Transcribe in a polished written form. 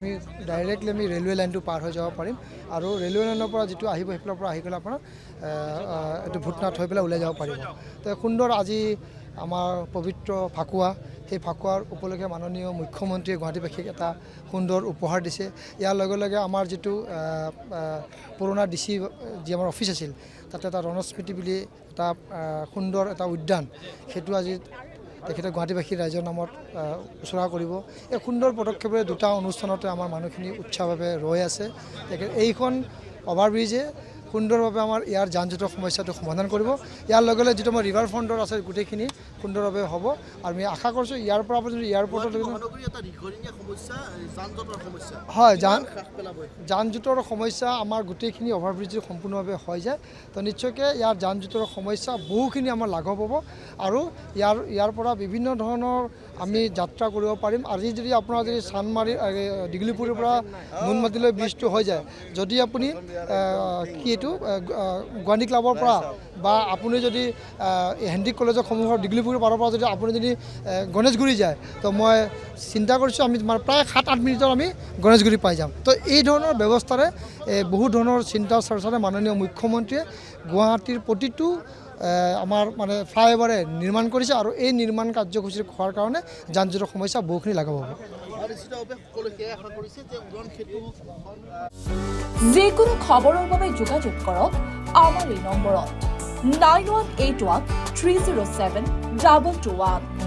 আমি ডাইৰেক্টলি আমি ৰেলৱে লাইনটো পাৰ হৈ যাব পাৰিম আৰু ৰেলৱে লাইনৰ পৰা যিটো আহিব সেইফালৰ পৰা আহি গ'লে আপোনাৰ এইটো ভূটনাথ হৈ পেলাই ওলাই যাব পাৰিব। তো সুন্দৰ আজি আমাৰ পবিত্ৰ ফাকুৱা, সেই ফাকুৱাৰ উপলক্ষে মাননীয় মুখ্যমন্ত্ৰীয়ে গুৱাহাটীবাসীক এটা সুন্দৰ উপহাৰ দিছে। ইয়াৰ লগে লগে আমাৰ যিটো পুৰণা DC যি আমাৰ অফিচ আছিল, তাতে এটা ৰণস্মৃতি বুলি এটা সুন্দৰ এটা উদ্যান, সেইটো আজি তেখেতে গুৱাহাটীবাসী ৰাইজৰ নামত উচৰ্গা কৰিব। এই সুন্দৰ পদক্ষেপেৰে দুটা অনুষ্ঠানতে আমাৰ মানুহখিনি উৎসাহভাৱে ৰৈ আছে। এইখন অভাৰব্ৰিজে সুন্দৰভাৱে আমাৰ ইয়াৰ যান জঁটৰ সমস্যাটো সমাধান কৰিব। ইয়াৰ লগে লগে যিটো আমাৰ ৰিভাৰ ফ্ৰণ্টৰ আছে গোটেইখিনি সুন্দৰভাৱে হ'ব আৰু আমি আশা কৰিছোঁ ইয়াৰ পৰা যদি এয়াৰপৰ্টত হয় যান জঁটৰ সমস্যা আমাৰ গোটেইখিনি অভাৰব্ৰিজ সম্পূৰ্ণভাৱে হৈ যায়, তো নিশ্চয়কৈ ইয়াৰ যান জঁটৰ সমস্যা বহুখিনি আমাৰ লাঘৱ হ'ব আৰু ইয়াৰ পৰা বিভিন্ন ধৰণৰ আমি যাত্ৰা কৰিব পাৰিম। আজি যদি আপোনাৰ যদি চানমাৰি দীঘলীপুখুৰীৰ পৰা নুনমাটিলৈ ব্ৰিজটো হৈ যায়, যদি আপুনি গুৱাহাটী ক্লাবৰ পৰা বা আপুনি যদি হেণ্ডিক কলেজৰ সন্মুখৰ দীঘলীপুখুৰীৰ পাৰৰ পৰা যদি আপুনি যদি গণেশগুৰি যায়, তো মই চিন্তা কৰিছোঁ আমি প্ৰায় 7-8 মিনিটত আমি গণেশগুৰি পাই যাম। তো এই ধৰণৰ ব্যৱস্থাৰে বহু ধৰণৰ চিন্তা চৰ্চাৰে মাননীয় মুখ্যমন্ত্ৰীয়ে গুৱাহাটীৰ প্ৰতিটো আমাৰ মানে ফ্লাইঅভাৰে নিৰ্মাণ কৰিছে আৰু এই নিৰ্মাণ কাৰ্যসূচী হোৱাৰ কাৰণে যান জঁটৰ সমস্যা বহুখিনি লাঘৱ হ'ব। যিকোনো খবৰৰ বাবে যোগাযোগ কৰক আমাৰ এই নম্বৰত 9181 307 221।